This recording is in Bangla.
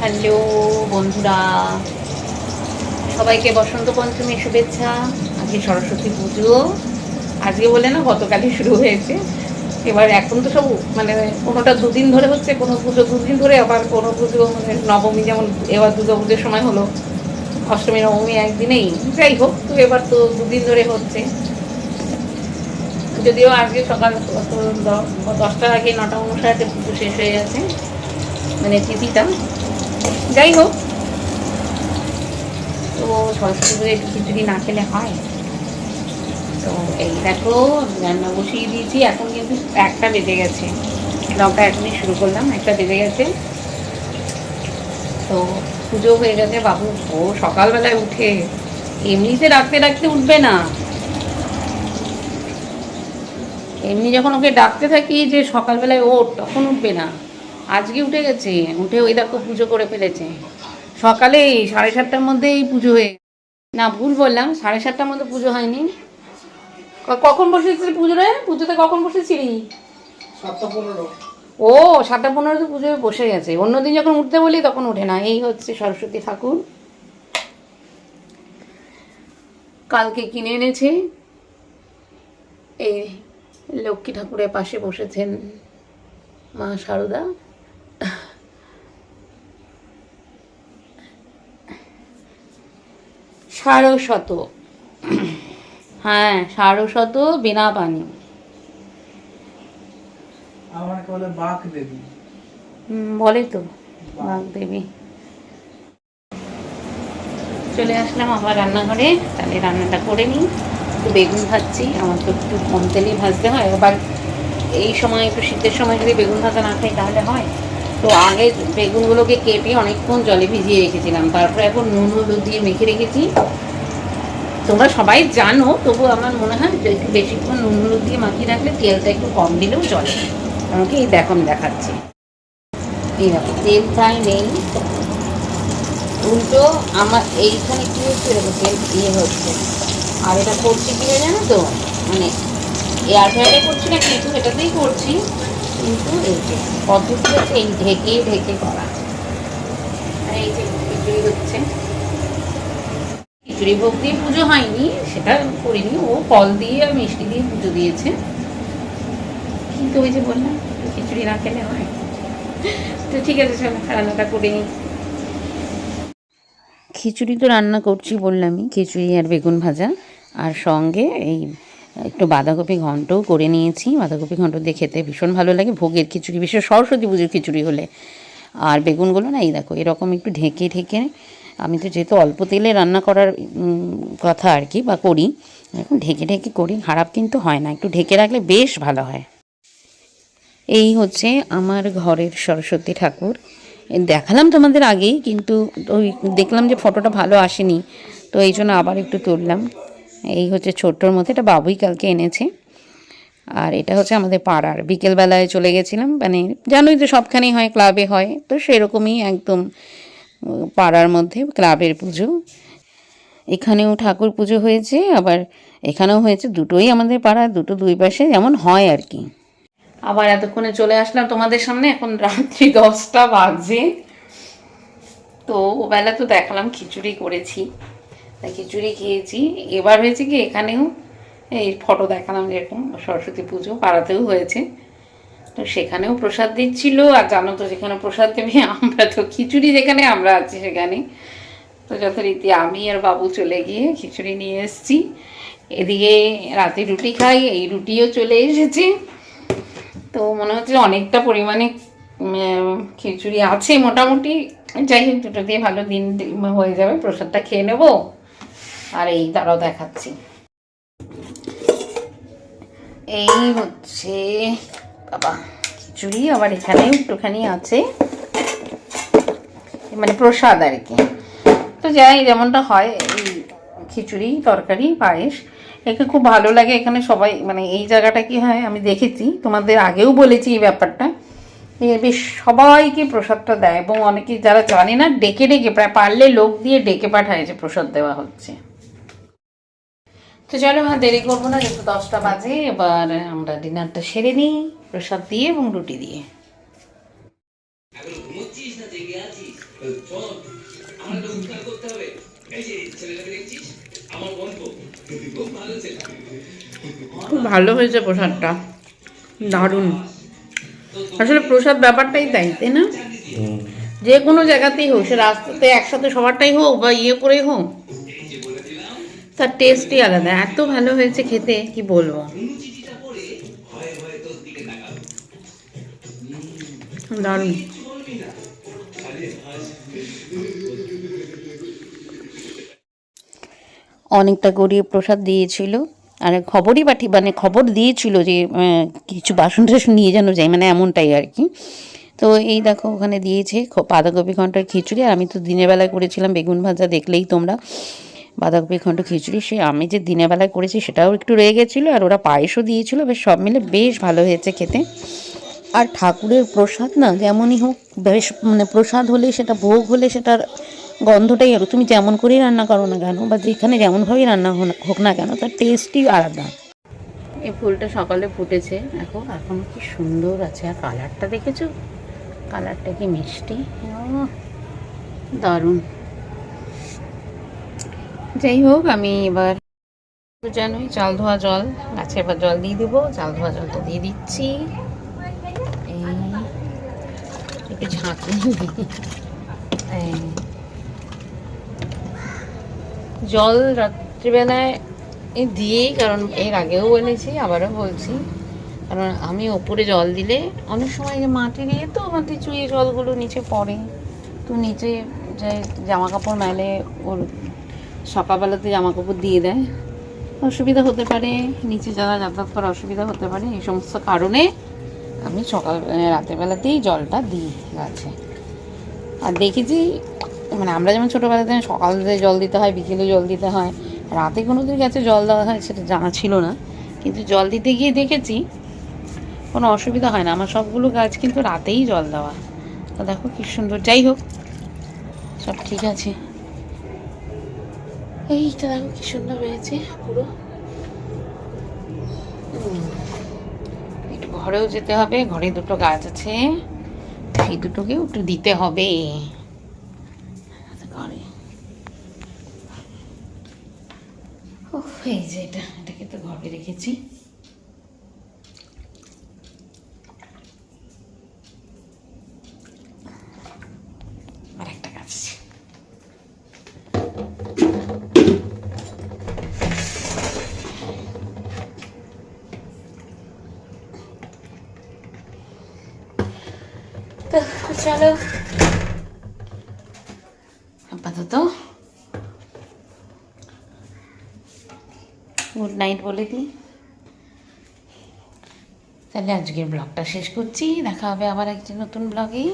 হ্যালো বন্ধুরা, সবাইকে বসন্ত পঞ্চমীর শুভেচ্ছা। আজকে সরস্বতী পুজো, আজকে বলে না গতকালই শুরু হয়েছে। এবার এখন তো সব মানে কোনোটা দুদিন ধরে হচ্ছে, কোনো পুজো দুদিন ধরে, আবার কোনো পুজো মানে নবমী, যেমন এবার দুর্গা পুজোর সময় হলো, অষ্টমী নবমী একদিনেই। যাই হোক, তো এবার তো দুদিন ধরে হচ্ছে। যদিও আজকে সকাল 10টার আগে 9:59 পুজো শেষ হয়ে গেছে, মানে তিথিটা। যাই হোক, তো সরস্বতী পুজোয় একটু খিচুড়ি না খেলে হয়? তো এই দেখো, রান্না বসিয়ে দিয়েছি। এখন কিন্তু 1টা বেজে গেছে, লঙ্কা এখনই শুরু করলাম, 1টা বেজে গেছে। তো পুজো হয়ে গেছে। বাবু ও সকালবেলায় উঠে, এমনিতে ডাকতে ডাকতে উঠবে না, এমনি যখন ওকে ডাকতে থাকি যে সকালবেলায় ওঠ, তখন উঠবে না। আজকে উঠে গেছে, উঠে ওই দেখো পুজো করে ফেলেছে। সকালেই 7:30টার মধ্যেই পুজো হয়ে, না ভুল বললাম, 7:30টার মধ্যে পুজো হয়নি। কখন বসেছিলি পুজোরে? পুজোতে কখন বসেছিলি? 7:15। ও, 7:15 পুজোয় বসে গেছে। অন্যদিন যখন উঠতে বলি তখন ওঠে না। এই হচ্ছে সরস্বতী ঠাকুর, কালকে কিনে এনেছে। এই লক্ষ্মী ঠাকুরের পাশে বসেছেন মা শারদা। সারস্বত, হ্যাঁ সারস্বত বিনা পানি। আমাকে বলে বাঘ দেবী। বলে তো বাঘ দেবী। চলে আসলাম আবার রান্নাঘরে, তাহলে রান্নাটা করে নিই। একটু বেগুন ভাজছি, আমার তো একটু কম তেলেই ভাজতে হয়। আবার এই সময় একটু শীতের সময় যদি বেগুন ভাজা না খাই তাহলে হয়? তো আগে বেগুনগুলোকে কেটে অনেকক্ষণ জলে ভিজিয়ে রেখেছিলাম, তারপরে এখন নুন হলুদ দিয়ে মেখে রেখেছি। তোমরা সবাই জানো, তবু আমার মনে হয় যে একটু বেশিক্ষণ নুন হলুদ দিয়ে মাখিয়ে রাখলে তেলটা একটু কম দিলেও চলে। আমাকে এই দেখো আমি দেখাচ্ছি, এই দেখো তেল প্রায় নেই। উল্টো আমার এইখানে কী হচ্ছে, দেখো তেল ইয়ে হচ্ছে। আর এটা করছি কী হয় জানো তো, মানে এয়ার ফ্রায়ারে করছি না, কিন্তু এটাতেই করছি। কিন্তু এই যে পদ্ধতি হচ্ছে এই ঢেকে ঢেকে করা। আর এই যে খিচুড়ি হচ্ছে, খিচুড়ি ভোগ দিয়ে পুজো হয়নি, সেটা করিনি। ও ফল দিয়ে আর মিষ্টি দিয়ে পুজো দিয়েছে। কিন্তু ওই যে বললাম খিচুড়ি না খেলে হয়? তো ঠিক আছে, চলো রান্নাটা করে নিই। খিচুড়ি তো রান্না করছি বললামই, খিচুড়ি আর বেগুন ভাজা, আর সঙ্গে এই একটু বাঁধাকপি ঘন্টও করে নিয়েছি। বাঁধাকপি ঘন্ট দিয়ে খেতে ভীষণ ভালো লাগে ভোগের খিচুড়ি, বিশেষ সরস্বতী পুজোর খিচুড়ি হলে। আর বেগুনগুলো না এই দেখো এরকম একটু ঢেকে ঢেকে, আমি তো যেহেতু অল্প তেলে রান্না করার কথা আর কি, বা করি, এখন ঢেকে ঢেকে করি, খারাপ কিন্তু হয় না। একটু ঢেকে রাখলে বেশ ভালো হয়। এই হচ্ছে আমার ঘরের সরস্বতী ঠাকুর। দেখালাম তোমাদের আগেই, কিন্তু ওই দেখলাম যে ফটোটা ভালো আসেনি, তো এই জন্য আবার একটু তুললাম। এই হচ্ছে ছোট্টর মধ্যে, এটা বাবুই কালকে এনেছে। আর এটা হচ্ছে আমাদের পাড়ার, বিকেলবেলায় চলে গেছিলাম, মানে জানোই তো সবখানেই হয়, ক্লাবে হয়, তো সেরকমই একদম পাড়ার মধ্যে ক্লাবের পুজো। এখানেও ঠাকুর পুজো হয়েছে, আবার এখানেও হয়েছে, দুটোই আমাদের পাড়ার, দুই পাশে যেমন হয় আর কি। আবার এতক্ষণে চলে আসলাম তোমাদের সামনে, এখন রাত্রি 10টা বাজে। তো ওবেলা তো দেখালাম খিচুড়ি করেছি, তাই খিচুড়ি খেয়েছি। এবার হয়েছে কি, এখানেও এই ফটো দেখালাম যেরকম সরস্বতী পুজো পাড়াতেও হয়েছে, তো সেখানেও প্রসাদ দিচ্ছিল। আর জানো তো, যেখানে প্রসাদ দেবে, আমরা তো খিচুড়ি যেখানে আমরা আছি সেখানে, তো যথারীতি আমি আর বাবু চলে গিয়ে খিচুড়ি নিয়ে এসেছি। এদিকে রাতে রুটি খাই, এই রুটিও চলে এসেছে। তো মনে হচ্ছে অনেকটা পরিমাণে খিচুড়ি আছে মোটামুটি। যাই হোক, দুটো দিয়ে ভালো দিন হয়ে যাবে, প্রসাদটা খেয়ে নেব। আর এই দাঁড়াও দেখাচ্ছি, এই হচ্ছে বাবা খিচুড়ি। আবার এখানেও একটুখানি আছে, মানে প্রসাদ আর কি। তো যাই, যেমনটা হয় এই খিচুড়ি তরকারি পায়েস, একে খুব ভালো লাগে এখানে সবাই। মানে এই জায়গাটা কি হয়, আমি দেখেছি, তোমাদের আগেও বলেছি এই ব্যাপারটা, বেশ সবাইকে প্রসাদটা দেয়, এবং অনেকে যারা জানে না ডেকে ডেকে, প্রায় পারলে লোক দিয়ে ডেকে পাঠায় যে প্রসাদ দেওয়া হচ্ছে। তো চলো, দেরি করবো না, যেহেতু 10টা বাজে, এবার আমরা ডিনারটা সেরে নিই প্রসাদ দিয়ে এবং রুটি দিয়ে। খুব ভালো হয়েছে প্রসাদটা, দারুণ। আসলে প্রসাদ ব্যাপারটাই তাই, তাই না? যে কোনো জায়গাতেই হোক, সে রাস্তাতে একসাথে সবারটাই হোক বা ইয়ে করেই হোক, তার টেস্টই আলাদা। এত ভালো হয়েছে খেতে, কি বলবো, দারুণ। অনেকটা গরিব প্রসাদ দিয়েছিল, আর খবরই মানে খবর দিয়েছিল যে কিছু বাসন টাসন নিয়ে যেন যায়, মানে এমনটাই আর কি। তো এই দেখো ওখানে দিয়েছে বাঁধাকপি ঘন্টার খিচুড়ি, আর আমি তো দিনের বেলায় করেছিলাম বেগুন ভাজা, দেখলেই তোমরা। বাঁধাকপি ঘন্ট খিচুড়ি সে আমি যে দিনের বেলায় করেছি সেটাও একটু রয়ে গেছিলো, আর ওরা পায়েসও দিয়েছিল, বেশ সব মিলে বেশ ভালো হয়েছে খেতে। আর ঠাকুরের প্রসাদ না যেমনই হোক, বেশ মানে প্রসাদ হলে সেটা ভোগ হলে সেটার গন্ধটাই আর তুমি যেমন করেই রান্না করো না কেন বা যেখানে যেমনভাবেই রান্না হোক না কেন, তার টেস্টই আলাদা। এই ফুলটা সকালে ফুটেছে, এখন কি সুন্দর আছে, আর কালারটা দেখেছো, কালারটা কি মিষ্টি, দারুণ। যাই হোক, আমি এবার জানোই চাল ধোয়া জল, গাছে এবার জল দিয়ে দেবো, চাল ধোয়া জলটা দিয়ে দিচ্ছি। এই একটু ঝাঁকি জল রাত্রিবেলায় দিয়েই, কারণ এর আগেও বলেছি আবারও বলছি, কারণ আমি ওপরে জল দিলে অনেক সময় যে মাটির ইয়ে তো মাটি চুয়ে জলগুলো নিচে পড়ে, তো নিচে যে জামা কাপড় মেলে ওর সকালবেলাতে জামা কাপড় দিয়ে দেয়, অসুবিধা হতে পারে, নিচে যারা যাতায়াত করা অসুবিধা হতে পারে, এই সমস্ত কারণে আমি রাতের বেলাতেই জলটা দিই গাছে। আর দেখেছি মানে আমরা যেমন ছোটোবেলাতে সকালে জল দিতে হয়, বিকেলে জল দিতে হয়, রাতে কোনো দিন গাছে জল দেওয়া হয় সেটা জানা ছিল না, কিন্তু জল দিতে গিয়ে দেখেছি কোনো অসুবিধা হয় না, আমার সবগুলো গাছ কিন্তু রাতেই জল দেওয়া। তো দেখো কি সুন্দর, যাই হোক সব ঠিক আছে। এইটা দেখো কি সুন্দর হয়েছে পুরো। একটু ঘরেও যেতে হবে, ঘরে দুটো গাছ আছে, সেই দুটোকেও একটু দিতে হবে ঘরে। এই যে এটাকে তো ঘরে রেখেছি। আর একটা গাছ আছে। তো চলো আপাতত গুড নাইট বলে দিই, তাহলে আজকের ব্লগটা শেষ করছি, দেখা হবে আবার একটি নতুন ব্লগে।